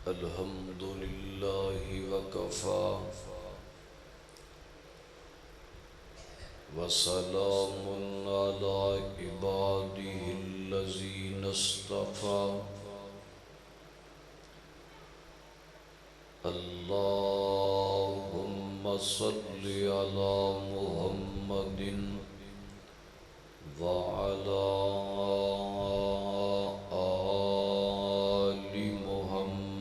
الحمد لله وكفى وسلام على عباده الذين اصطفى اللهم صل على محمد وعلى آل محمد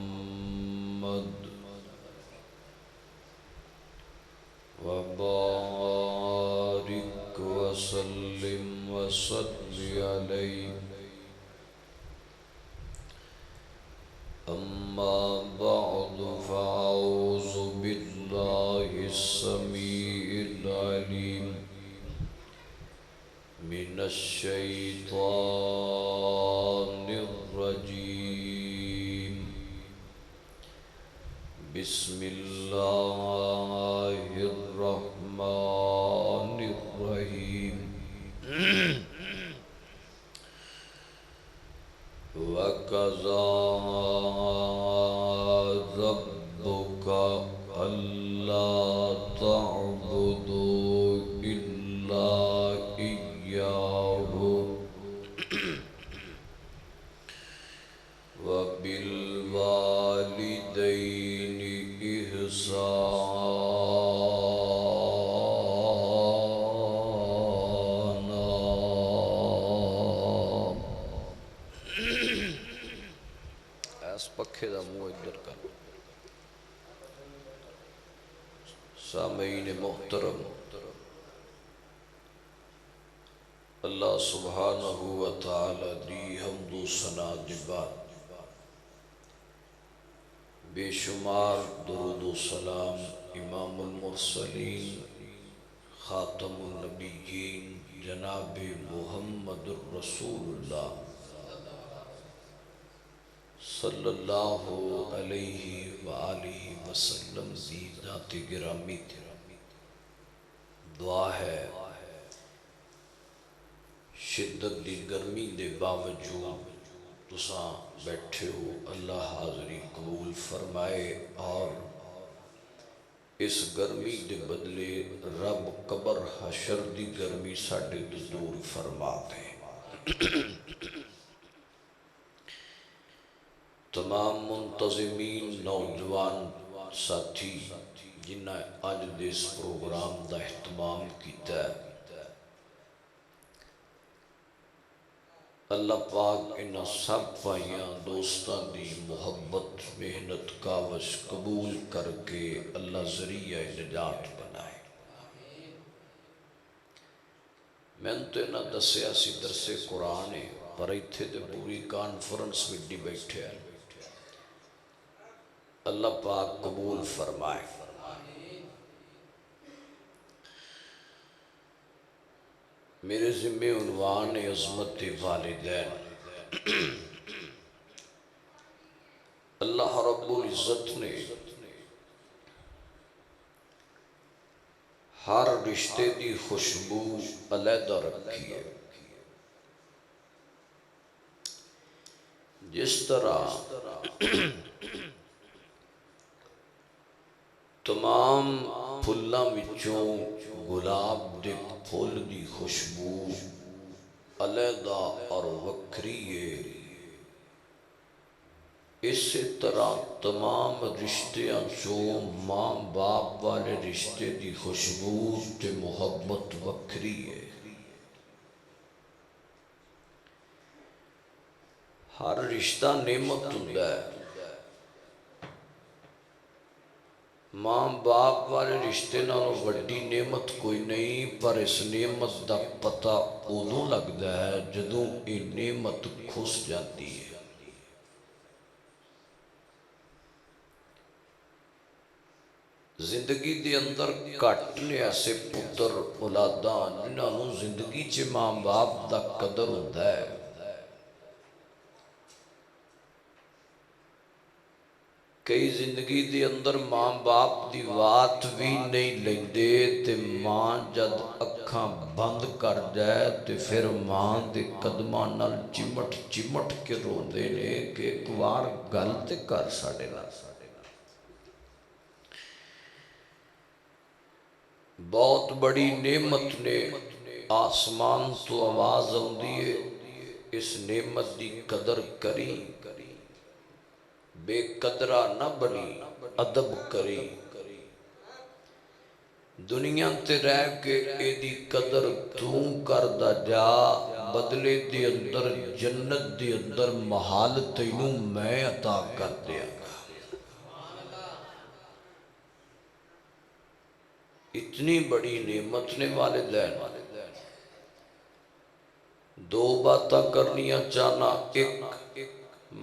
وبارك وسلم وصل عليه أما بعد فأعوذ بالله السميع العليم من الشيطان الرجيم بسم الله الرحمن الرحيم وَقَضَى رَبُّكَ أَلَّا تَعْبُدُوا إِلَّا إِيَّاهُ وَبِالْوَالِدَيْنِ إِحْسَانًا اس پکھے دا منہ ادھر کر سامعین محترم اللہ سبحانہ وتعالی دی حمد و ثنا دی بعد بے شمار درود و سلام امام المرسلین خاتم النبیین جناب محمد الرسول اللہ صلی اللہ علیہ وآلہ وسلم دی ذات گرامی تھی دعا ہے شدت دی گرمی دے باوجود تساں بیٹھے ہو اللہ حاضری قبول فرمائے اور اس گرمی دے بدلے رب قبر حشر دی گرمی ساڑھے دور فرما دے تمام منتظمین نوجوان ساتھی جنہیں آج دے اس پروگرام دا اہتمام کیتا ہے اللہ پاک انہاں سب پائیاں دوستاں دی محبت محنت کاوش قبول کر کے اللہ ذریعہ نجات بنائے میں تو نہ دسیا سی درس قرآن ہے پر ایتھے دے پوری کانفرنس وڈی بیٹھے ہیں اللہ پاک قبول فرمائے میرے ذمہ عنوان عظمت والدین اللہ رب العزت نے ہر رشتے دی خوشبو علیحدہ رکھی ہے جس طرح تمام پھلاں وچوں گلاب دے پھول دی خوشبو علیحدہ اور وکری ہے اسی طرح تمام رشتیاں چوں ماں باپ والے رشتے دی خوشبو تے محبت وکری ہے ہر رشتہ نعمت ہوندا ہے ماں باپ والے رشتے نالوں وڈی نعمت کوئی نہیں پر اس نعمت دا پتہ ادوں لگدا ہے جدوں یہ نعمت کھس جاتی ہے زندگی دے اندر کٹ نے ایسے پتر اولاداں جنہاں نوں زندگی چ ماں باپ دا قدر ہوندا ہے کئی زندگی دے اندر ماں باپ دی وات بھی نہیں لیندے تے ماں جد اکھاں بند کر جائے تے پھر ماں دے قدماں نال چمٹ چمٹ کے روندے نے کہ ایک وار گل تے کر ساڈے نال۔ بہت بڑی نعمت نے، آسمان تو آواز آندی ہے اس نعمت دی قدر کری، بے قدرہ نہ بنی ادب کری۔ دنیا تے رہ کے اے دی قدر تو کردا جا، بدلے دی اندر جنت دی اندر محال تینوں میں عطا کر دیا گا۔ اتنی بڑی نعمت نے والدین۔ دو باتاں کرنیاں چاہنا، ایک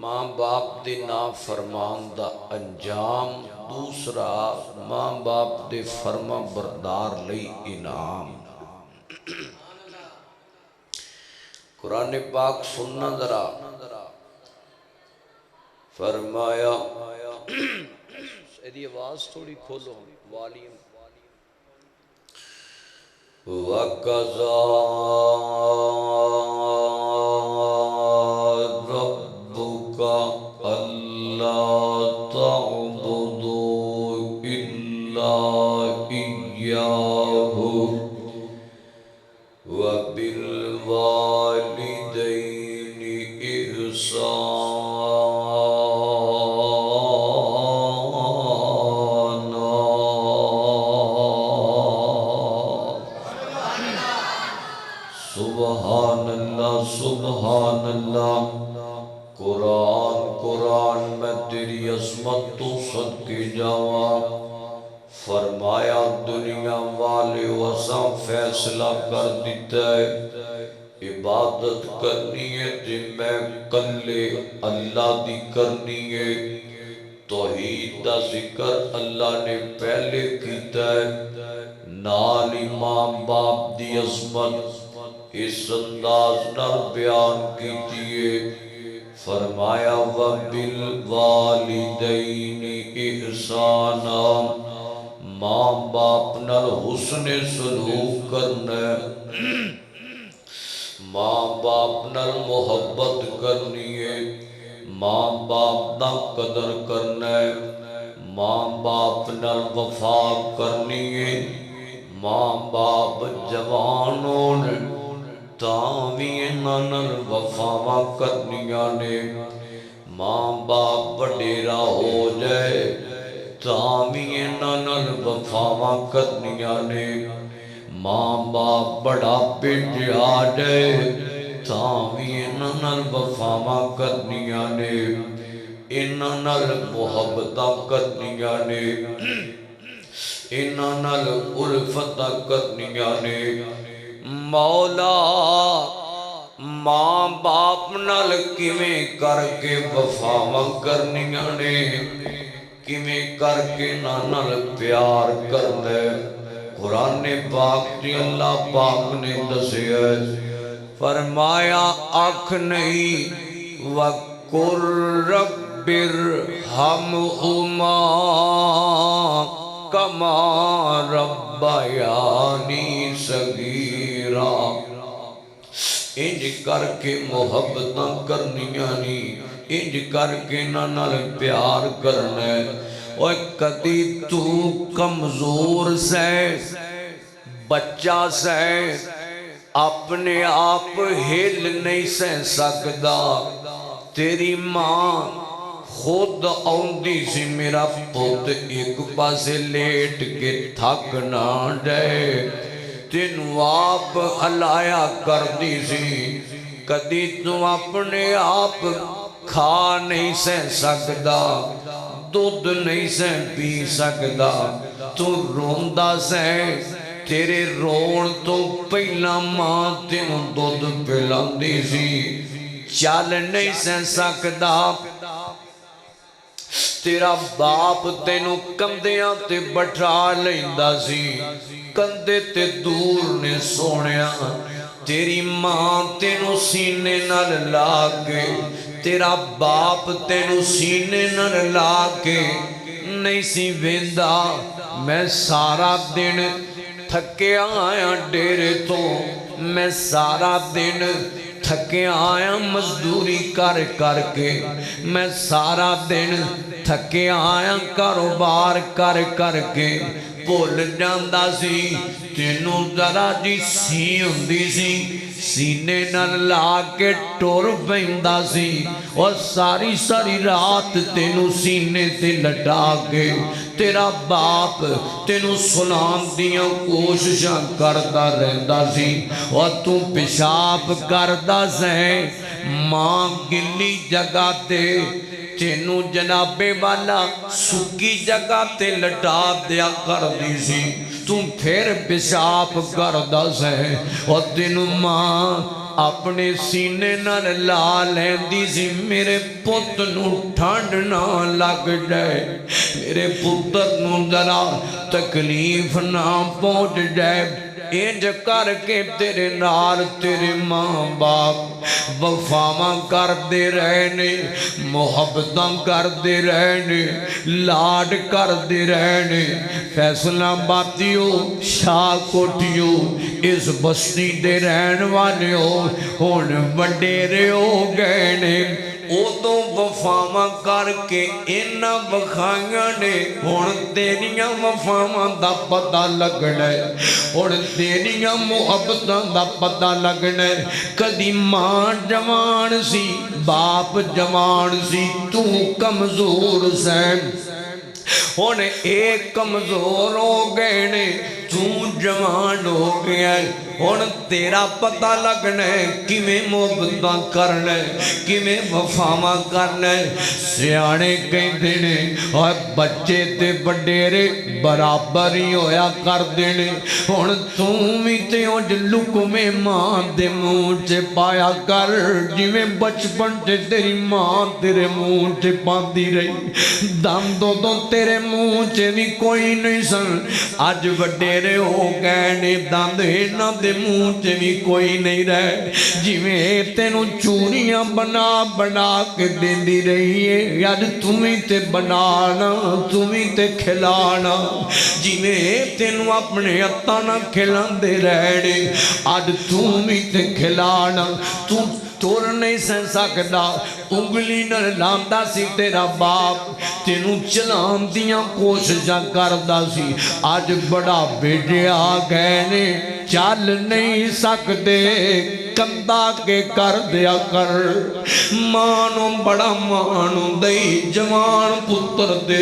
ماں باپ دے نافرمان دا انجام، دوسرا ماں باپ دے فرما بردار لئی انعام۔ قرآن پاک سننا ذرا، فرمایا ایدی آواز تھوڑی کھولو والیم، وَقَضَى رَبُّكَ أَلَّا تَعْبُدُوا إِلَّا إِيَّاهُ وَبِالْوَالِدَيْنِ سبحان اللہ سبحان اللہ۔ قرآن میں تیری عظمت تو صدقے جاواں۔ فرمایا دنیا والے وساں فیصلہ کر دیتا ہے، عبادت کرنی ہے تے میں کلے اللہ دی کرنی ہے۔ توحید دا ذکر اللہ نے پہلے کیتا ہے، نال ماں باپ دی عظمت اس انداز نال بیان کیتی ہے۔ فرمایا وَبِالْوَالِدَيْنِ اِحْسَانًا، ماں باپ نال حسن سلوک کرنا ہے، ماں باپ نال محبت کرنی ہے، ماں باپ دا قدر کرنا ہے، ماں باپ نال وفا کرنی ہے۔ ماں باپ جوان ہون تاں وی انہاں نال وفاواں کرنیاں نے، ماں باپ وڈیرا ہو جائے تاں وی انہاں نال وفاواں کرنیاں نے، ماں باپ بڑھاپے تے آ جائے تاں وی انہاں نال وفاواں کرنیاں نے، انہاں نال محبتاں کرنیاں نے، انہاں نال الفتاں کرنیاں نے۔ مولا ماں باپ نال کیویں کر کے وفاواں کرنیاں نے، کیویں کر کے نال پیار کرنا ہے۔ قرآن پاک تے اللہ پاک نے دسیا ہے، فرمایا آنکھ نہیں وَقُلْ رَبِّ ارْحَمْهُمَا كَمَا رَبَّيَانِي صَغِيرًا۔ انج کر کے محبتاں کرنیاں نہیں، انج کر کے نال پیار کرنا ہے۔ اور کدی تو کمزور سے بچہ سے اپنے آپ ہل نہیں سہ سکدا، تیری ماں خود آندی سی میرا پوت ایک پاسے لیٹ کے تھک نہ جائے، تینوں آپ ہلایا کر دی سی۔ کدی تو اپنے آپ کھا نہیں سہ سکدا، دودھ نہیں سہ پی سکدا، تو روندا سہ، تیرے رون تو پہلا ماں تینوں دودھ پلاندی سی، چل نہیں سہ سکدا، تیرا باپ تینوں کندیاں تے بٹھا لیندا سی، کندے تے دور نے سونیا، تیری ماں تینوں سینے نال لا کے تیرا باپ تینوں سینے نال لا کے نہیں سی ویندا میں سارا دن تھکیا آیا ڈیرے تو میں سارا دن تھکیا آیا مزدوری کر کر کے میں سارا دن تھکیا آیا کاروبار کر کر کے بھول جاندا سی تینوں ذرا جی سی ہوندی سی سینے نال لا کے ٹور پیندا سی اور ساری ساری رات تینوں سینے تے لٹا کے تیرا باپ تینوں سلام دیاں کوششاں کردا رہندا سی اور تو پیشاب کردا سیں ماں گلی جگہ تے تینوں جنابے والا سکی جگہ تے لٹا دیا کر دی سی تم پھر پیشاب کردا سیں اور تینوں ماں اپنے سینے نال لا لیندی سی میرے پت نو ٹھنڈ نہ لگ جائے میرے پتر نو ذرا تکلیف نہ پہنچ جائے انج کر کے تیرے نال تیرے ماں باپ وفاواں کر دے رہنے محبتاں کر دے رہنے لاڈ کر دے رہنے فیصلہ باتیو شاہ کوٹیو اس بستی دے رہن والے ہون وڈیرے ہو گئے نے ادو وفاواں کر کے انہاں وکھائیاں نے ہن تیریاں وفاواں دا پتہ لگنا ہے ہن تیریاں محبتاں دا پتہ لگنا ہے کدی ماں جوان سی باپ جوان سی تو کمزور سین ہن ایک کمزور ہو گئے نے تو جوان ہو گیا ہے ہن تیرا پتہ لگنا ہے کیویں محبتاں کرنا ہے کیویں وفاواں کرنا ہے سیانے کہندے نے اور بچے تے وڈیرے برابر ہی ہویا کردے نے ہن تو وی تے اج لکمے ماں دے منہ چ پایا کر جویں بچپن تے تیری ماں تیرے منہ چ پاندی رہی دم دو تیرے منہ چ بھی کوئی نہیں سن اج وڈیرے ہو گئے نے دند انہاں دے منہ چ بھی کوئی نہیں رہے جویں تینوں چوریاں بنا بنا کے دیندی رہی ہے اج تمہیں تے بنانا تمہیں تے کھلانا جویں تینوں اپنے ہتھاں نال کھلاندے رہنے اج تمہیں تے کھلانا تور نہیں سن سکدا انگلی نال لاندا سی تیرا باپ تینوں چلان دیاں کوششاں کردا سی اج بڑا بیٹے آ گئے نے چل نہیں سکدے کندھا کے کر دیا کر ماں بڑا مان دئی جوان پتر دے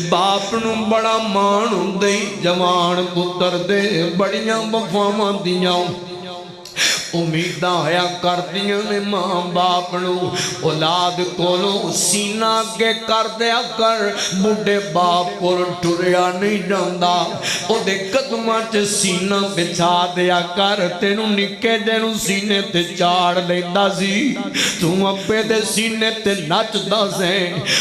باپ نو بڑا مان دئی جوان پتر دے بڑیاں وفاواں دیاں امیداں ہویا کر دیاں نے ماں باپ نو اولاد کولو سینہ کے کر دیا کر بڑھے باپ کو ٹریا نہیں جاندا او دے قدماں چ سینہ بچھا دیا کر تینوں نکے جنوں سینے تے چاڑ لیندا سی تو اپے دے سینے تے نچدا سیں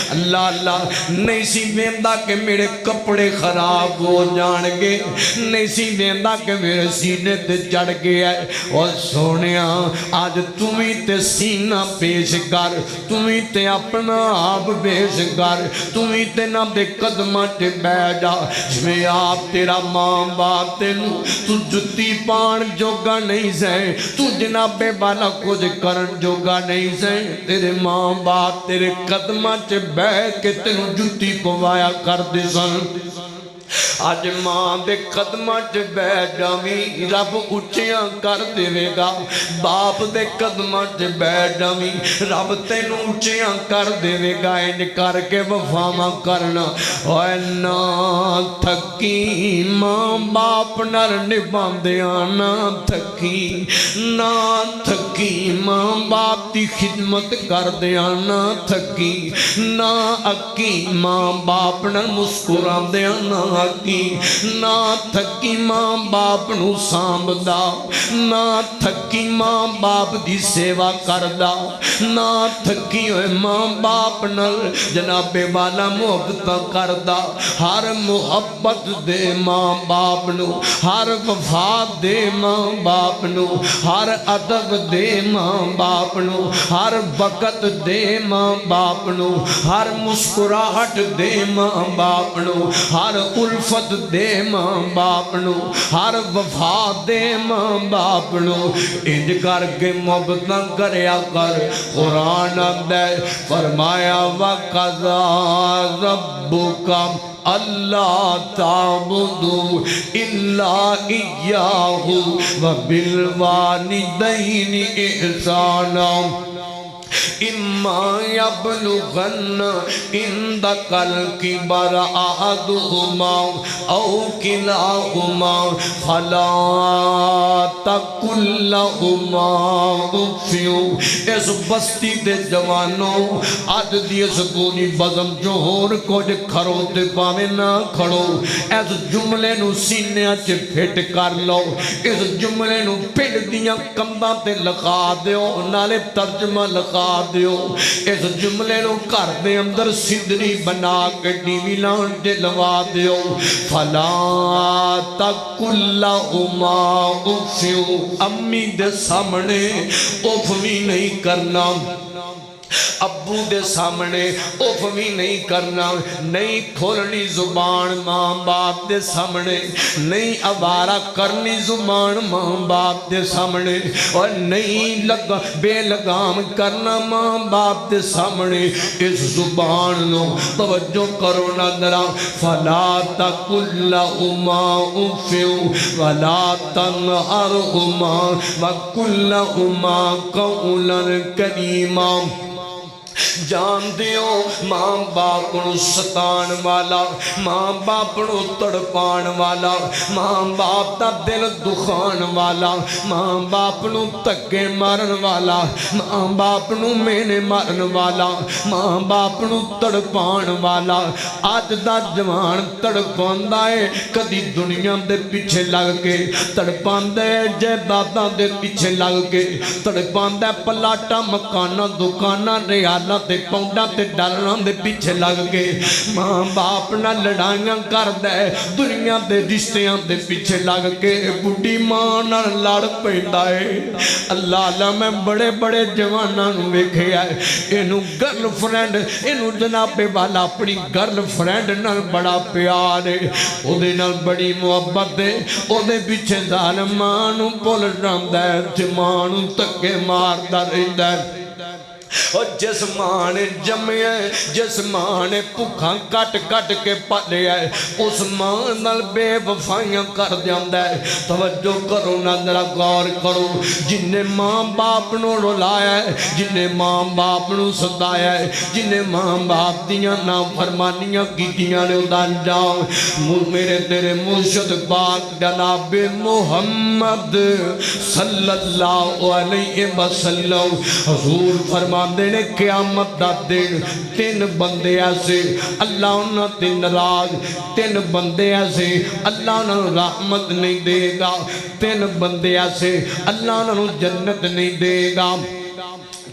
اللہ اللہ نہیں سی ویندا کہ میرے کپڑے خراب ہو جان گے نہیں سی ویندا کہ میرے سینے تے چڑھ گیا ہے اور سونیا آج تمہیں تے سینہ پیش کر تمہیں تے اپنا آپ پیش کر تمہیں تے نہ دے قدمہ تے بے جا جویں آپ تیرا ماں باپ تینوں تو جتی پان جوگا نہیں سیں تو جنابے والا کچھ کرن جوگا نہیں سیں تیرے ماں باپ تیرے قدمہ تے بے کے تینوں جتی پوایا کر دے سن آج ماں دے قدمہ چ بے جاویں رب اچیاں کر دے گا باپ دے قدمہ چ بے جاویں رب تینوں اچیاں کر دے گا انج کر کے وفاواں کرنا اوے نہ تھکی ماں باپ نال نبھاندیاں نہ تھکی نہ تھکی ماں باپ دی خدمت کردیاں نہ تھکی نہ اکی ماں باپ نال مسکراندیاں نہ تھکی نہ تھکی ماں باپ نو سامبدا نہ تھکی ماں باپ دی سیوا کردا نہ تھکی ہوئے ماں باپ نال جناب والا محبت کردا ہر محبت دے ماں باپ نو ہر وفا دے ماں باپ نو ہر ادب دے ماں باپ نو ہر وقت دے ماں باپ نو ہر مسکراہٹ دے ماں باپ نو ہر الفت دے ماں باپ نو ہر وفا دے ماں باپ نو انج کر کے محبت نہ کریا کر قرآن دے فرمایا وَقَضَىٰ رَبُّكَ اللہ تعبدوا الا ایاہ وبالوالدین احسانا اما یبلغن عندک الکبر احدہما او کلاہما فلا تقل لہما اف اس بستی دے جوانوں اج دی اس پوری بزم جو ہور کچھ کھڑو تے پاویں نہ کھڑو اس جملے نو سینیاں چ پھٹ کر لو اس جملے نو پنڈ دیاں کنداں تے لگا دیو نالے ترجمہ لگا دیو اس جملے نو گھر دے اندر سدری بنا کے ٹی وی لان تے لوا دیو فلا تقل لہما اف امی دے سامنے اف بھی نہیں کرنا ابو دے سامنے اف بھی نہیں کرنا نہیں کھولنی زبان ماں باپ دے سامنے نہیں آوارہ کرنی زبان ماں باپ دے سامنے اور نہیں بے لگام کرنا ماں باپ دے سامنے اس زبان نو توجہ کرو نہ ذرا فلا تقل لہما اف ولا تنہرہما وقل لہما قولا کریما جان دیو ماں باپ نو ستان والا ماں باپ نو تڑپان والا ماں باپ دا دل دخان والا ماں باپ نو تکے مارن والا ماں باپ نو مینے مارن والا ماں باپ نو تڑپان والا آج دا جوان تڑپاندا ہے کدی دنیا دے پیچھے لگ کے تڑپاندا ہے جائیداداں دے پیچھے لگ کے تڑپاندا ہے پلاٹا مکاناں دکاناں ریال تے پاؤنڈاں تے ڈالراں دے پیچھے لگ کے ماں باپ نہ لڑائیاں کر دے دنیا دے رشتیاں دے پیچھے لگ کے بڑی ماں نہ لڑ پیندا ہے اللہ اللہ میں بڑے بڑے جواناں نوں ویکھیا ہے اینو گرل فرینڈ اینو جناب والا اپنی گرل فرینڈ نال بڑا پیار ہے او دے نال بڑی محبت ہے او دے پیچھے ظالم ماں نوں بھول جاندا ہے تے ماں نوں تکے ماردا رہندا ہے اور جس ماں نے جمعے جس ماں نے بھکھاں کٹ کٹ کے پالے ہے اس ماں نال بے وفائیاں کر دیاندا ہے توجہ کرو نہ ذرا غور کرو جن نے ماں باپ نو رلایا ہے جن نے ماں باپ نو ستایا ہے جن نے ماں باپ دیاں نافرمانیاں کیتیاں نے ادا انجام میرے تیرے مرشد پاک جناب محمد صلی اللہ علیہ وسلم حضور فرما دینے قیامت دا دن تین بندے ایسے اللہ انہاں تے ناراض تین بندے ایسے اللہ انہاں رحمت نہیں دے گا تین بندے ایسے اللہ انہاں جنت نہیں دے گا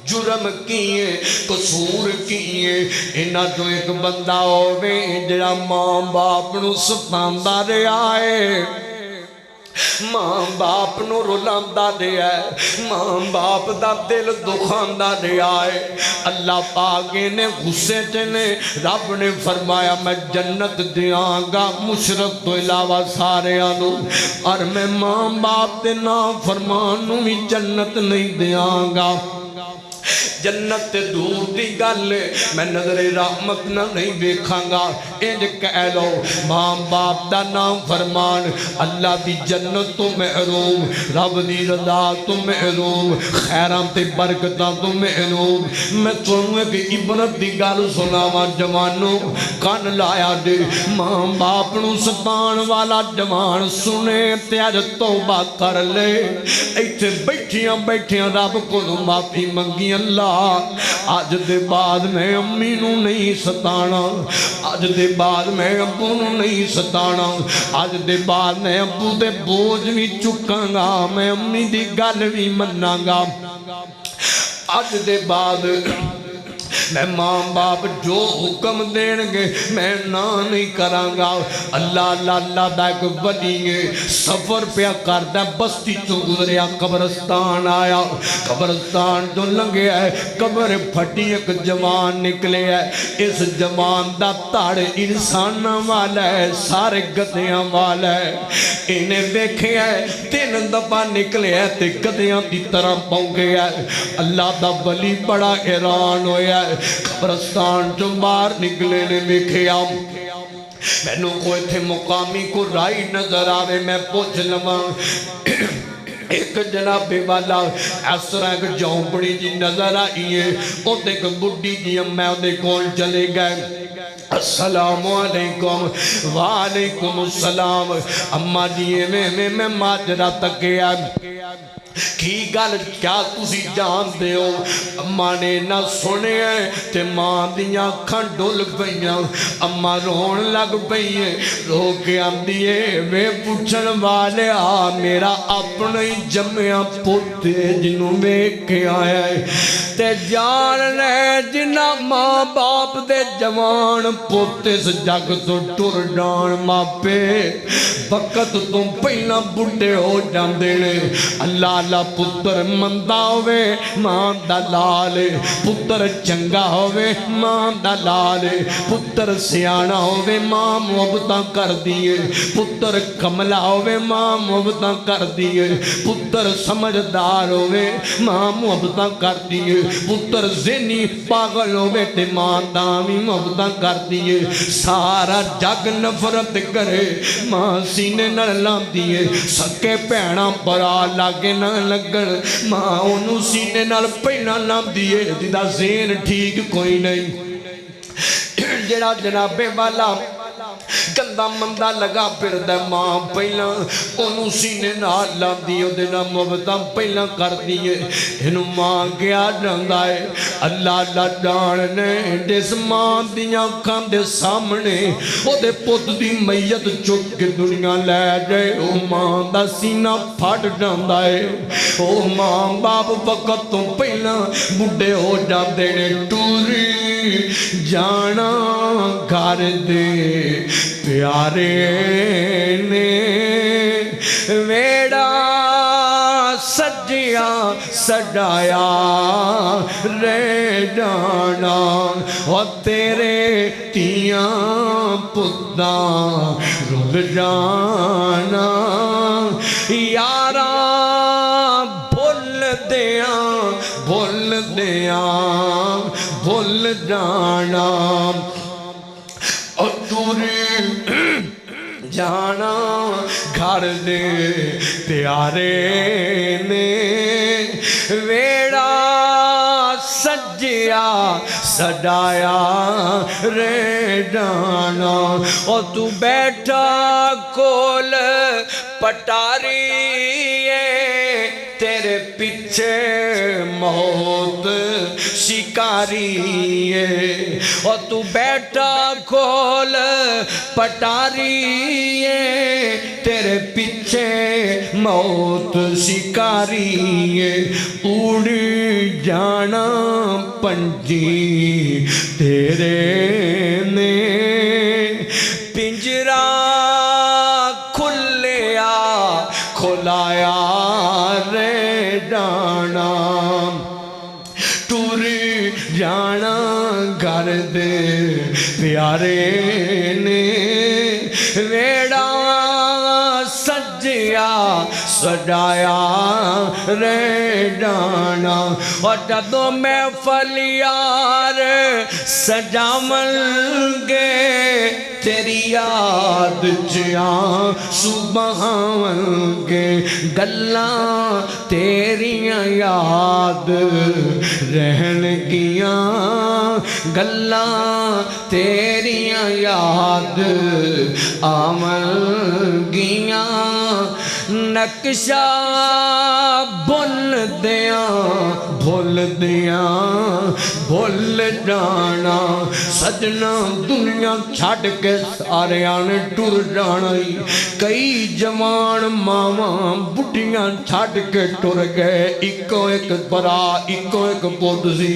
جرم کیے قصور کیے انہاں تو ایک بندہ ہووے جڑا ماں باپ نو ستاندا رہیا ہے ماں باپ نو رلاندا رہیا ہے ماں باپ دا دل دکھاندا رہیا ہے اللہ پاک نے غصے چنے رب نے فرمایا میں جنت دیاں گا مشرف تو علاوہ سارے آنو اور میں ماں باپ دے نافرمانوں بھی جنت نہیں دیاں گا جنت دور دی گل میں نظر رحمت نہ نہیں دیکھاں گا انج کہہ لو ماں باپ دا نام فرمان اللہ دی جنت تو محروم رب دی رضا تو محروم خیراں تے برکتاں تو محروم میں تانوں ایک عبرت دی گل سناواں جوانوں کان لایا دے ماں باپ نو ستان والا جوان سنے تے اج توبہ کر لے ایتھے بیٹھیاں بیٹھیاں رب کولوں معافی منگی اللہ اللہ اج دے بعد میں امی نو نہیں ستانا، اج دے بعد میں ابو نو نہیں ستانا، اج دے بعد میں ابو دے بوجھ بھی چکاں گا، میں امی دی گل بھی مناں گا، اج دے بعد میں ماں باپ جو حکم دین گے میں نہ نہیں کراں گا۔ اللہ اللہ اللہ دا ایک ولی ہے، سفر پیا کردا بستی تو گزریا، قبرستان آیا، قبرستان تو لنگیا ہے، قبر پھٹی ایک جوان نکلے ہے، اس جوان دا تاڑ انسان والا ہے، سارے گدیاں والا ہے، انہیں دیکھے ہے 3 دفعہ نکلے ہے تے گدیاں دی طرح پہنچے ہے۔ اللہ دا ولی بڑا حیران ہویا ہے، قبرستان جو باہر نکلے نے ویکھیا، میں نو کوئی تھے مقامی کو رائی نظر آوے، میں پوچھ لواں ایک جناب والا اس طرح ایک جھونپڑی جی نظر آئی ہے، او دیکھ بڈی جی میں دے کول چلے گئے، السلام علیکم، وعلیکم السلام، اماں جی میں ماجرہ تک گیا کی گل کیا تسی جان دے ہو؟ اماں نے نہ سنے ہیں تے ماں دیاں اکھاں ڈول پئیاں، اماں رون لگ پئیے، رو کے آندیے میں پوچھن والے میرا اپنا ہی جمعہ پوتے جنوں میں کے آیا ہے تے جان لے جنہ ماں باپ دے جوان پوتے سے جگ تو ٹر جان ماں پہ وقت تم پہلا بڑھے ہو جاندے نے۔ اللہ اللہ پتر مندہ ہوئے ماں دلالے، پتر چنگا ہوئے ماں دلالے، پتر سیانہ ہوئے ماں محبتاں کر دیئے، پتر کملہ ہوئے ماں محبتاں کر دیئے، پتر سمجھدار ہوئے ماں محبتاں کر دیئے، پتر ذہنی پاگل ہوئے تے ماں دامی محبتاں کر دیئے، سارا جگ نفرت کرے ماں سینے نہ لام دیئے، سکے پیڑا پرا لاگے نہ لگن ماں انہوں سینے نال پہنا لام دیئے، دیدہ ذہن ٹھیک کوئی نہیں، جڑا جناب والا گندہ مندہ لگا پھر دے ماں پہلا انہوں سینے نال لام دیئے، دینا محبتاں پہلا کر دیئے، انہوں ماں گیا جاندہ ہے۔ اللہ اللہ جاننے جس ماں دیاں کھان دے سامنے او دے پوت دی میت چک کے دنیا لے جائے، او ماں دا سینہ پھٹ جاندہ ہے، او ماں باپ وقت تو پہلا بڑھے ہو جاندے نے، ٹوری جانا گھر دے پیارے نے ویڑا سجیا سجایا رہ جانا، اور تیرے تیاں پتاں رل جانا، یاراں بھول جانا، اور دوری جانا گھر دے پیارے نے ویڑا سجیا سجایا رہ جانا، اور تو بیٹھا کول پٹاری تیرے پیچھے موت شکاری ہے، اور تو بیٹھا کھول پٹاری ہے تیرے پیچھے موت شکاری ہے، اڑ جانا پنجی تیرے نے پنجرا کھلایا رہ جانا، ٹوری جانا گھر دے پیارے نے ویڑا سجیا سجایا رہ جانا، اور جدوں میں فلیار سجامل گے تیری یاد جیاں صبح گے، گلاں تیریاں یاد رہن گیاں، گلاں تیریاں یاد آمن گیاں، نقشہ بن دیاں بھول دیاں بھول جانا سجنا دنیا چھڑ کے سارے آنے ٹر جانا کئی جوان ماواں بڑھیاں چھڑ کے ٹر گئے اکو ایک برا اکو ایک پوت سی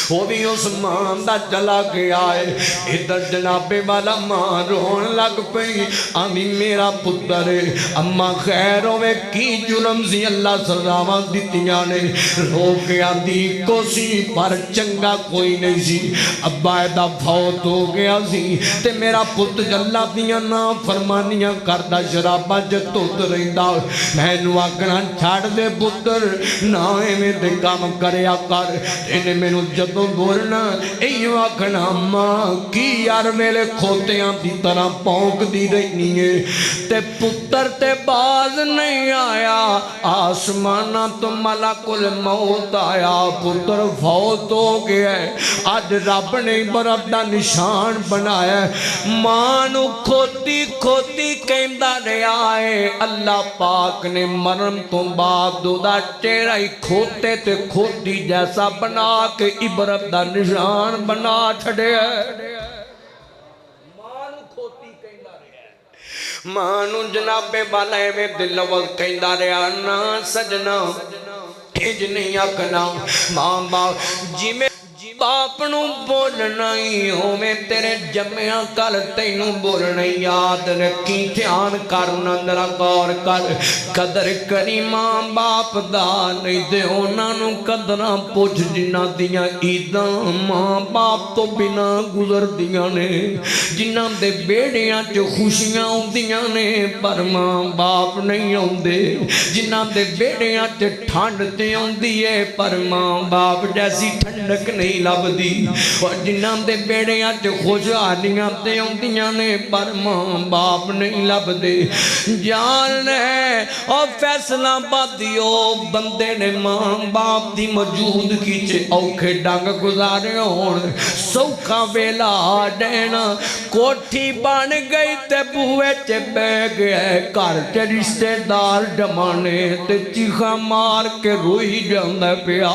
وہ بھی اس ماں دا چلا گیا ہے ادھر جناب والا ماں رون لگ پئی آمی میرا پتر اما خیر ہوئے کی جرم سی اللہ سزاواں دتیاں نے رو گیا دی کو سی پر چنگا کوئی نہیں سی ابا دا فوت ہو گیا سی تے میرا پتر اللہ دیاں نا فرمانیاں کردہ شرابہ جتوت رہندا میں نو آگنا چھاڑ دے پتر نہ میں دے کام کریا کر انہیں میں نو جدوں بولنا ایو آکھنا ماں کی یار میرے کھوتیاں دی طرح پونک دی رہنی ہے تے پتر تے باز نہیں آیا آسمانہ تو ملک الموت آیا پتر فوت ہو گیا ہے آج رب نے برف دا نشان بنایا ہے ماں نو کھوتی کھوتی کہندہ رہا ہے اللہ پاک نے مرن تو بعد دا چہرہ ہی کھوتے تے کھوتی جیسا بنا کے عبرت دا نشان بنا چھڑے ہے مانو کھوتی کہندہ رہا ہے مانو جناب بالائے میں دل وقت کہندہ رہا نا سجنا اج نہیں آکنا ماں باپ جی میں باپ نو بولنا ہی ہو میں تیرے جمعہ کل تینو بولنا یاد رکھی دھیان کرنا درہ غور کر قدر کری ماں باپ دا نہیں دے ہونا نو قدرہ پوچھ جنہ دیا عیداں ماں باپ تو بنا گزر دیا نے جنہ دے بیڑیاں جو خوشیاں ہوں دیا نے پر ماں باپ نہیں ہوں دے جنہ دے بیڑیاں جو ٹھانڈتے ہوں دیئے پر ماں باپ جیسی ٹھنڈک نہیں لب دی اور جنہ دے بیڑیاں تے خوشحالیاں تے ہوندیاں نے پر ماں باپ نہیں لب دے جان ہے اور فیصلہ بادیو بندے نے ماں باپ دی موجود کیچے اوکھے ڈنگ گزارے ہون سوکھا ویلا دینا کوٹھی بان گئی تے بوئے چے بے گئے کار چے رشتے دار جمانے تے چیخا مار کے روئی جاندہ پیا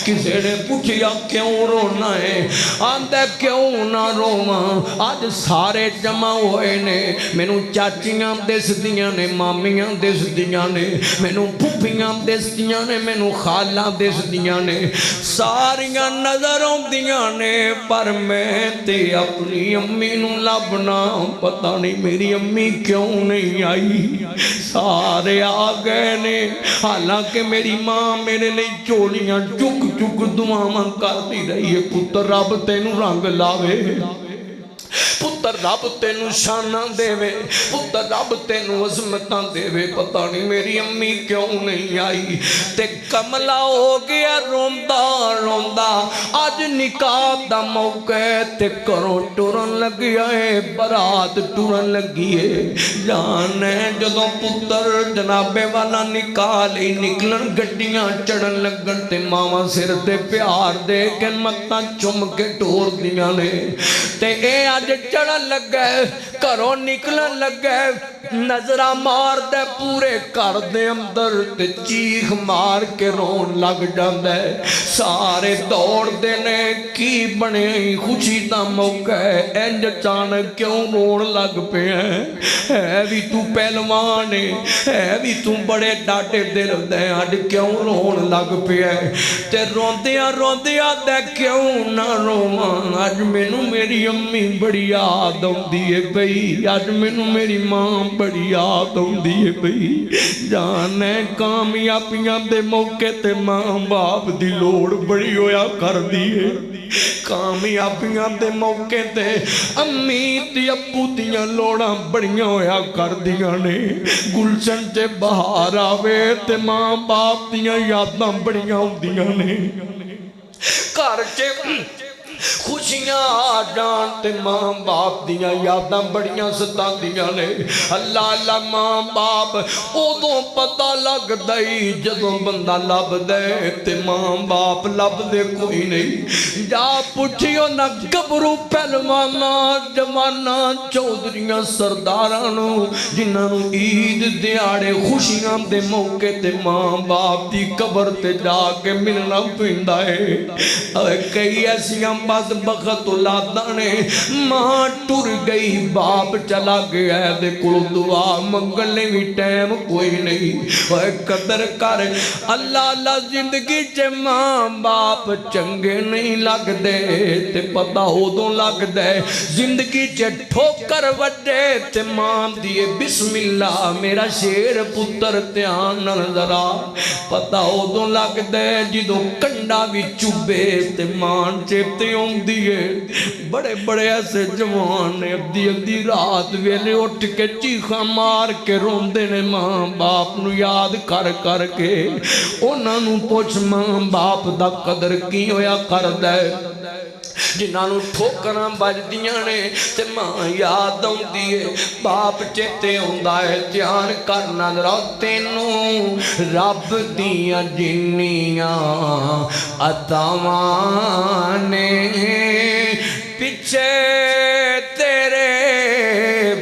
کسے نے پوچھیا کیوں رونا ہے آندہ کیوں نہ روما آج سارے جمع ہوئے نے میں نو چاچیاں دیس دیاں نے مامیاں دیس دیاں نے میں نو پھوپیاں دیس دیاں نے میں نو خالاں دیس دیاں نے ساریاں نظروں دیاں نے پر میں تے اپنی امی نو لبنا پتہ نہیں میری امی کیوں نہیں آئی سارے آگئے نے حالانکہ میری ماں میرے لئے چولیاں چک چک دعاواں کرتی رہی ہے پتر رب تینو رنگ لاوے پتر رب تینو شانہ دے وے پتر رب تینو عظمتاں دے وے پتہ نہیں میری امی کیوں نہیں آئی تے کملہ ہو گیا روندہ روندہ آج نکاح دا موقع تے کرو ٹورن لگیا ہے برات ٹورن لگی ہے جانے جدوں پتر جنابے والا نکاح لئی نکلن گھڑیاں چڑھن لگن تے ماما سر تے پیار دے کے متاں چم کے ٹور دیاں نے تے اے آج چڑھن لگ گئے کرو نکلن لگ گئے نظرہ مار دے پورے کر دے اندر تے چیخ مار کے رون لگ جاندے سارے دوڑ دینے کی بنے خوشی دا موقع ہے انج چانک کیوں رون لگ پہ ہیں ہے بھی تو پہلوانے ہے بھی تو بڑے ڈاٹے دل دے آج کیوں رون لگ پہ ہیں تے روندیا دے کیوں نہ روان آج میں نو میری امی بڑی یاد ہوندی ہے بھئی آج میں نو میری ماں بڑی یاد ہوندی ہے بھئی جانے کامیابیاں دے موقع تے ماں باپ دی لوڑ بڑی ہویا کر دیئے کامیابیاں دے موقع تے امی تے ابو دیاں لوڑاں بڑیاں ہویا کر دیاں نے گلشن تے بہار آوے تے ماں باپ دیاں یاداں بڑیاں ہوندیاں نے گھر چے خوشیاں آ جان تے ماں باپ دیاں یاداں بڑیاں ستاندیاں نے اللہ اللہ ماں باپ ادوں پتہ لگ دئی جدوں بندہ لب دے تے ماں باپ لب دے کوئی نہیں جا پوچھیو نہ گبرو پہلوانا جوانا چودھریاں سردارانو جنہاں نو عید دیاڑے خوشیاں دے موقع تے ماں باپ دی قبر تے جا کے ملنا پیندا ہے کئی ایسیاں بد بخت اولاداں نے ماں ٹر گئی باپ چلا گیا ہے دے کول دعا منگنے بھی ٹائم کوئی نہیں قدر کر اللہ اللہ زندگی چ ماں باپ چنگے نہیں لگ دے تے پتہ ادوں لگ دے زندگی چ ٹھوکر وجے تے ماں دیے بسم اللہ میرا شیر پتر دھیان نال ذرا پتہ ادوں لگ دے جدوں کنڈا بھی چوبے تے ماں چیتے ہوندی ہے بڑے بڑے ایسے جوان نے ادھی رات ویلے اٹھ کے چیخاں مار کے روندے نے ماں باپ نو یاد کر کر کے انہاں نو پوچھ ماں باپ دا قدر کی ہویا کردا ہے جنہاں نو ٹھوکراں بجدیاں نے تے ماں یاد آؤندی ہے باپ چیتے ہوندا ہے دھیان کرنا ذرا تینوں رب دیاں جنیاں عطاواں نے پیچھے تیرے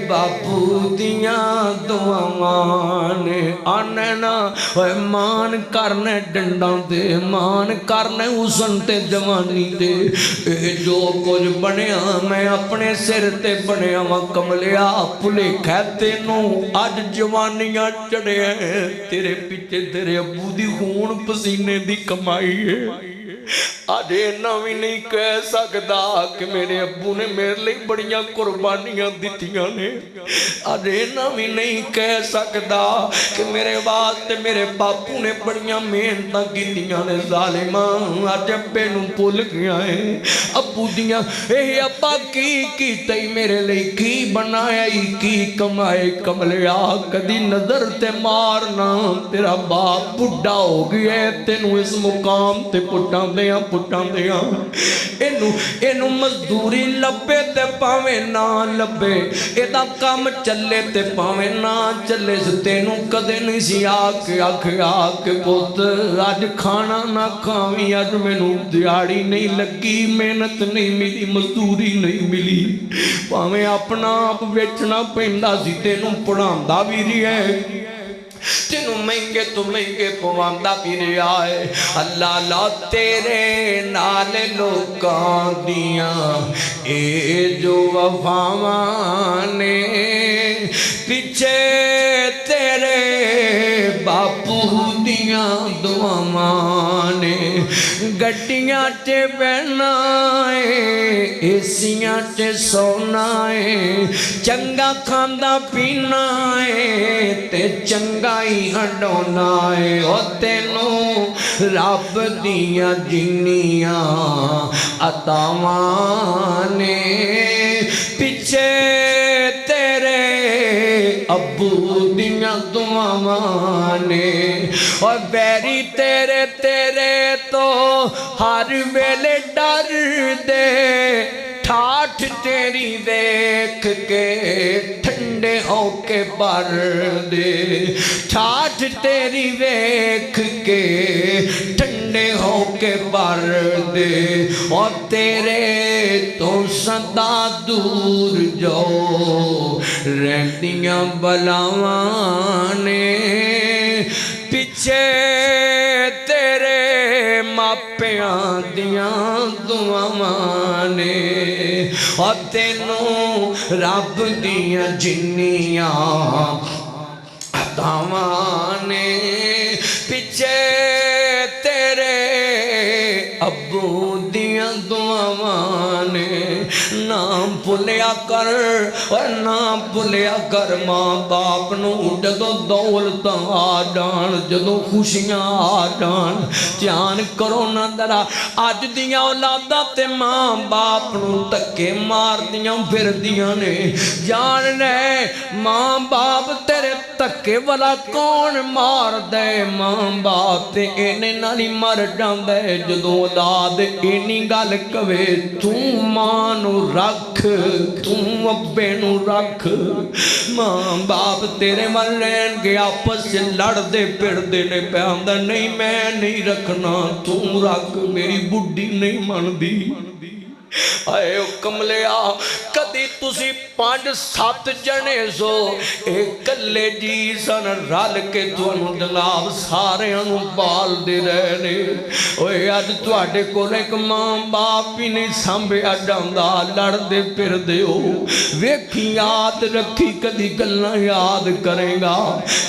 باپو دیاں دعاواں نے آننا مان کرنے ڈنڈاں دے مان کرنے حسن تے جوانی دے اے جو کچھ بنیا میں اپنے سر تے بنیا وا کملیا پلے کہتے نو اج جوانیاں چڑھے ہیں تیرے پیچھے تیرے ابو دی خون پسینے دی کمائی ہے آج اینا بھی نہیں کہہ سکتا کہ میرے ابو نے میرے لئے بڑیاں قربانیاں دیتیاں نے آج اینا بھی نہیں کہہ سکتا کہ میرے واسطے میرے باپو نے بڑیاں محنتاں کیتیاں نے ظالماں آج ابے نو بھول گیا ہے ابو دیاں اے ابا کی تئی میرے لئے کی بنایا کی کمائے کملیا کدی نظر تے مارنا تیرا باپ بڑھا ہو گیا ہے تینوں اس مقام تے پٹاں دیاں اینو مزدوری لبے تے پاویں نہ لبے ایدا کام چلے تے پاویں نہ چلے تینوں کدے نہیں سی آکھ پوت اج کھانا نہ کھاویں اج مینوں دیہاڑی نہیں لگی محنت نہیں ملی مزدوری نہیں ملی پاویں اپنا آپ ویچنا پیندا سی تینوں پڑھاندا بھی رہیا ہے تینوں مہنگے تو مہنگے پواندا بھی رہیا ہے اللہ اللہ تیرے نال لوکاں دیاں اے جو وفاواں نے پیچھے تیرے باپو دیاں دعاواں نے گڈیاں تے بہنا ہے ایسیاں تے سونا ہے چنگا کھاندا پینا ہے تے چنگا ہی ہڈونا ہے او تینوں رب دیاں جنیاں عطاواں نے پیچھے تیرے ابو دیاں دعاواں نے اور بیری تیرے تو ہر ویلے ڈر دے ٹھاٹھ تیری دیکھ کے ٹھنڈے ہو کے بر دے ٹھاٹھ تیری دیکھ کے ٹھنڈے ہو کے بر دے اور تیرے تو صدا دور جو رہندیاں بلاواں نے پیچھے تیرے ماپیاں دیاں دعاواں نے اور تینوں رب دیاں جنیاں عطاواں نے پیچھے تیرے ابو دیاں دعاواں نے نام بھولیا کر اور نام بھولیا کر ماں باپ نو جدو دولت آ جان جدو خوشیاں آ جان دھیان کرو نا ذرا اج دیاں اولاداں تے ماں باپ نو تکے مار دیاں پھر دیاں نے جان لے ماں باپ تیرے تکے والا کون مار دے ماں باپ تے اینے نالی مر جاندے جدو اولاد اینی گل کہے تو ماں نو رکھ تو ابے نو رکھ ماں باپ تیرے مل رہن گے آپس سے لڑ دے پھر دے نے پہ آمدہ نہیں میں نہیں رکھنا تو رکھ میری بڈی نہیں من دی آئے کملیا کدی تسی 5-7 جنے سو ایک کلے جی سن رل کے تانوں جناب سارے انو بال دے رہنے اوے اج تواڈے کول ایک ماں باپ ہی نہیں سنبھیا جاندا لڑ دے پھر دے ہو ویکھی یاد رکھی کدی گلاں یاد کرے گا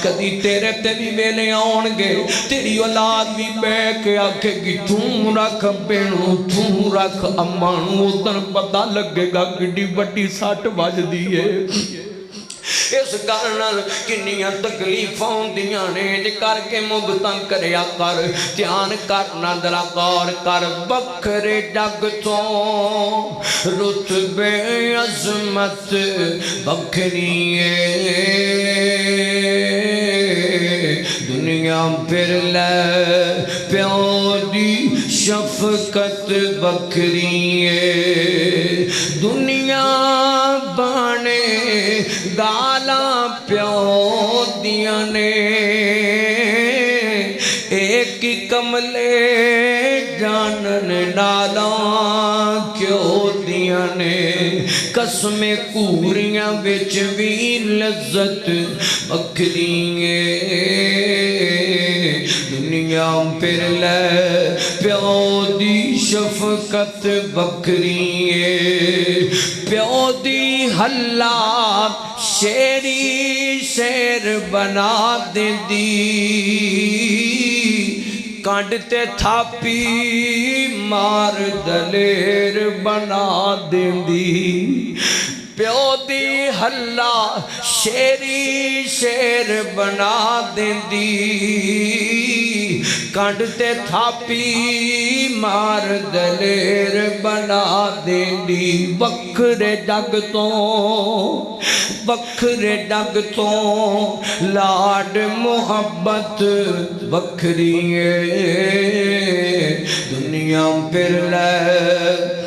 کدی تیرے تے بھی ویلے آن گے تیری اولاد بھی بے کے آکھے گی تو رکھ بینو تو رکھ اماں ادھر پتہ لگے گا کڈی بڑی سٹ بج دیئے اس کارنال کنیاں تکلیفاں ہوندیاں نے جے کر کے مبتاں کریا کر دھیان کرنا ذرا غور کر بکھرے جگ تو رتبے عظمت بکھری دنیا پھر لے پیو دی شفقت بکھری دنیا بانے گالاں پیو دیاں نے ایک کملے جانن نالاں کیوں دیاں نے قسم کوریاں وچ بھی لذت بکھری دنیا پھر لے پیو دی شفقت بکھری پیو دی ہلا شیری شیر بنا دیندی کانڈ تے تھاپی مار دلیر بنا دیندی پیو دی ہلا شیری شیر بنا دیندی کانڈ تے تھاپی مار دلیر بنا دیندی بکھرے جگ تو لاڈ محبت بکھری دنیا پھر لے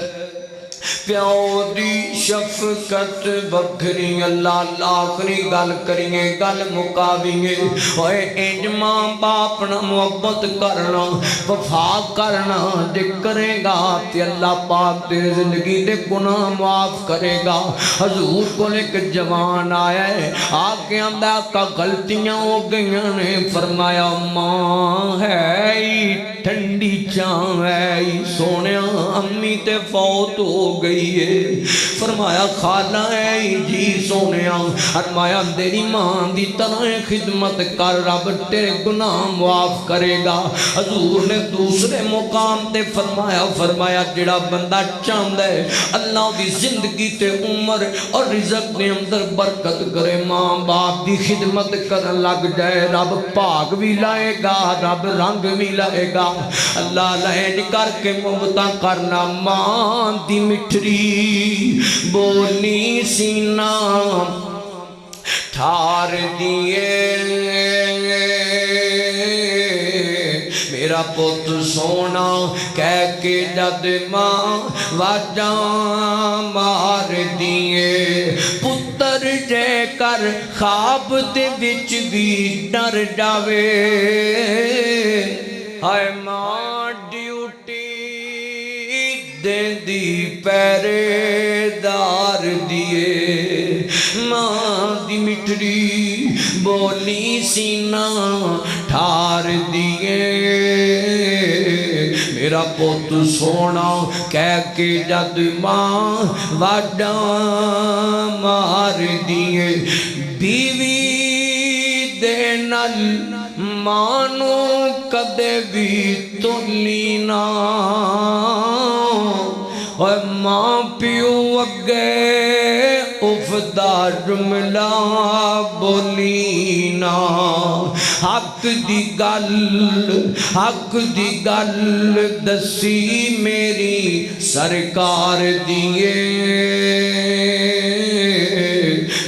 پیو دی شفقت بکھری اللہ آخری گل کریے گل مکاویے ہوئے انج ماں باپ نہ محبت کرنا وفا کرنا جے کرے گا تے اللہ پاک تیرے زندگی دے گناہ معاف کرے گا حضور کو ایک جوان آیا ہے آگے آمدہ کا غلطیاں ہو گئیاں نے فرمایا ماں ہے ہی ٹھنڈی چاں ہے ہی سونیا امی تے فوت ہو گئی فرمایا خالہ ہے جی سونیا فرمایا تیری ماں دی طرح خدمت کر رب تیرے گناہ معاف کرے گا حضور نے دوسرے مقام تے فرمایا جڑا بندہ چاہتا ہے اللہ دی زندگی تے عمر اور رزق نے اندر برکت کرے ماں باپ دی خدمت کرن لگ جائے رب پاک بھی لائے گا رب رنگ بھی لائے گا اللہ لائن کر کے مبتاں کرنا ماں دی مٹھری بولی سینہ ٹھار دیئے میرا پوت سونا کہہ کے جد ماں واجاں مار دیئے پتر جے کر خواب دے وچ بھی ڈر جاوے ہائے ماں ڈیوٹی دے دی پیرے دار دیئے ماں دی مٹھڑی بولی سینہ ٹھار دیئے میرا پوت سونا کہہ کے جد ماں واڈاں مار دیئے بیوی دے نل مانو کدے بھی تولینا اور ماں پیو اگے افدا جملہ بولی نا حق دی گل دسی میری سرکار دیے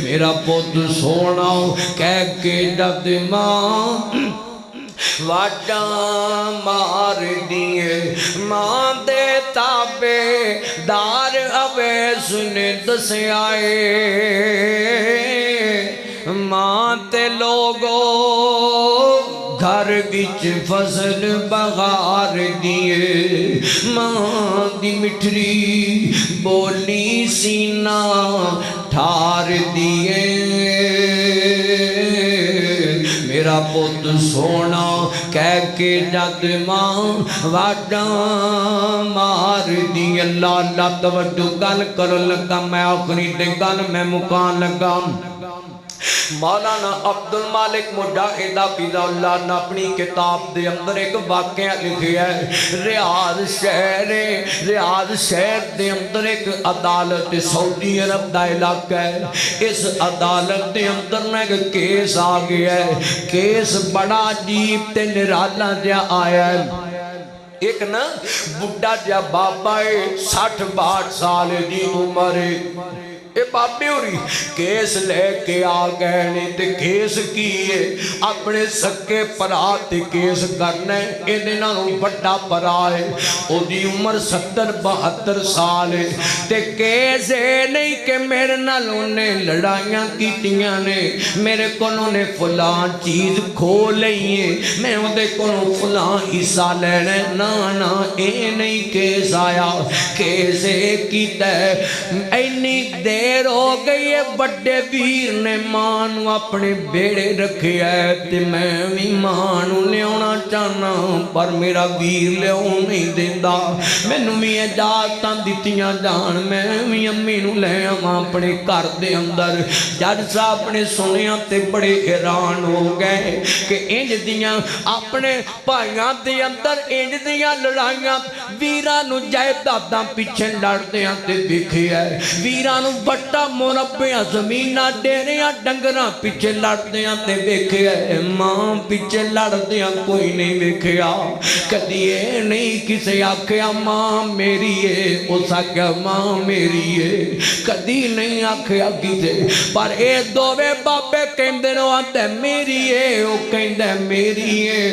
میرا پوت سونا کہہ کے جد ماں واڈاں مار دیے ماں دے تابے دار اویس نے دسیائے ماں تے لوگو گھر بچ فصل بغار دیے ماں دی مٹھری بولی سینہ ٹھار دیے میرا پوت سونا کہہ کے جد ماں واڈاں مار دی اللہ اللہ توجہ گل کر لگا میں آخری تے گل میں مکان لگا مولانا عبد المالک مجاہد حفظہ اللہ نے اپنی کتاب دے اندر ایک واقعہ لکھیا ہے ریاض شہر دے اندر ایک عدالت سعودی عرب دا علاقہ ہے اس عدالت دے اندر میں ایک کیس آ گیا ہے کیس بڑا عجیب تے نرالا جا آیا ہے ایک نا بڑھا جا بابا ہے 60-62 سال دی عمر ہے اے بابے ہو رہی کیس لے کے آ گئے نہیں تے کیس کیے اپنے سکے پرات کیس کرنے انہاں نوں بڑا پرا ہے او دی عمر 70-72 سال ہے تے کیس نہیں کہ میرے نال نے لڑائیاں کیتیاں نے میرے کولوں نے فلاں چیز کھو لئی ہے میں اودے کولوں فلاں حصہ لینا نا نا اے نہیں کیس آیا کیس کیتا ہے اینی دیر ہو گئی ہے بڑے ویر نے ماں نو اپنے بیڑے رکھے ہے تے میں بھی ماں نو لیانا چاہنا پر میرا ویر لیاؤ نہیں دیندا مینوں بھی اجازتاں دتیاں جان میں بھی امی نو لے آواں اپنے گھر دے اندر جج صاحب نے سنیا تے بڑے حیران ہو گئے کہ انج دیاں اپنے بھائیاں دے اندر انج دیاں لڑائیاں ویراں نو جائیداداں پیچھے لڑدیاں تے ویکھیا ہے ویراں نو بٹا مربیاں زمیناں ڈیریاں ڈنگراں پیچھے لڑدیاں تے ویکھیا ہے ماں پیچھے لڑدیاں کوئی نہیں ویکھیا کدی اے نہیں کسے آکھیا ماں میری ہے اس آکھیا ماں میری ہے کدی نہیں آکھیا کسے پر اے دووے بابے کہندے نو آندے میری ہے او کہندے میری ہے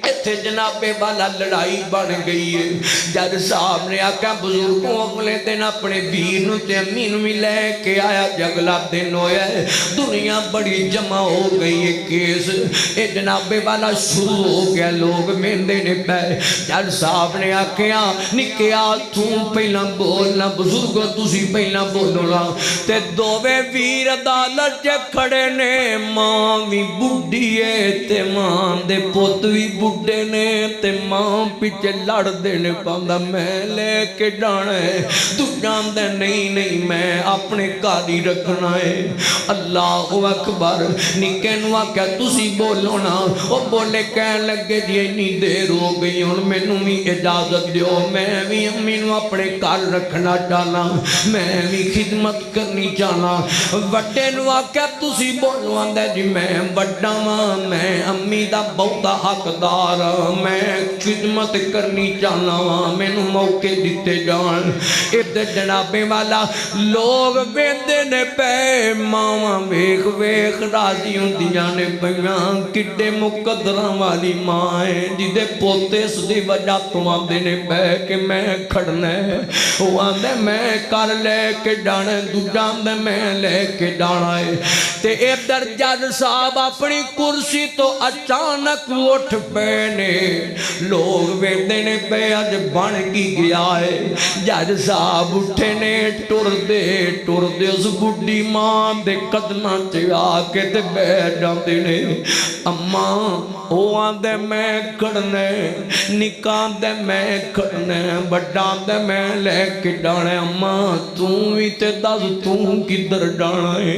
ایتھے جنابے والا لڑائی بن گئی ہے جج صاحب نے آکھا بزرگوں اگلے دن اپنے ویر نو تے امی نو بھی لے کے آیا جگلا دن ہویا ہے دنیا بڑی جمع ہو گئی ہے کیس اے جنابے والا شروع ہو گیا لوگ مہندے نے پہ جج صاحب نے آکھیا نکیا تو پہلا بولنا بزرگوں تسی پہلا بولنا تے دووے ویر عدالت جے کھڑے نے ماں بھی بڈھی ہے تے ماں دے پوت بھی بڑھے نے تے ماں پیچھے لڑ دینے پاندہ میں لے کے جانا ہے تو جان دے نہیں میں اپنے کاری رکھنا ہے اللہ اکبر نکے نوا کیا تسی بولو نا وہ بولے کہنے لگے جی اتنی دیر ہو گئی ہن مینوں بھی اجازت دیو میں بھی امی نو اپنے کار رکھنا چاہنا میں بھی خدمت کرنی چاہنا وڈے نوا کیا تسی بولو آندے جی میں وڈا ماں میں امی دا بہتا حقدار میں خدمت کرنی چاہنا ہاں مینوں موقع دیتے جان ادھر جنابے والا لوگ ویندے نے پے ماواں ویکھ ویکھ راضی ہوندیاں نے پیاں کڈے مقدراں والی ماں ہے جدے پوتے اس دی وجہ تو آندے نے پے کہ میں کھڑنا ہے وہ آندے میں کر لے کے جانا دوجا آندے میں لے کے جانا ہے تے ادھر جج صاحب اپنی کرسی تو اچانک اٹھ پینے لوگ ویندے نے پے اج بن کی گیا ہے جج صاحب اٹھے نے ٹر دے اس بڈھی ماں دے قدماں چ آ کے تے بیٹھ جاندے نے اماں او آندے میں کھڑنا نکا آندے میں کھڑنا بڑا آندے میں لے کے جانا اماں تو بھی تے دس تو کدھر جانا ہے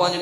5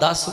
10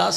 10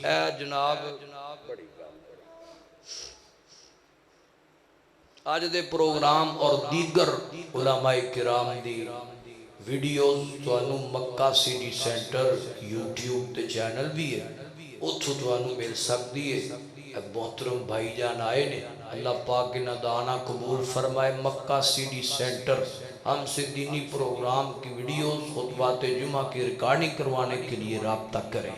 اے جناب آج دے پروگرام اور دیگر علماء کرام دی ویڈیوز توانو مکہ سٹی سینٹر یوٹیوب تے چینل بھی ہے اتھو توانو مل سکتی ہے محترم بھائی جان آئے نے اللہ پاک نہ دانا قبول فرمائے مکہ سٹی سینٹر ہم سے دینی پروگرام کی ویڈیوز خطبات جمعہ کی ریکارڈنگ کروانے کے لیے رابطہ کریں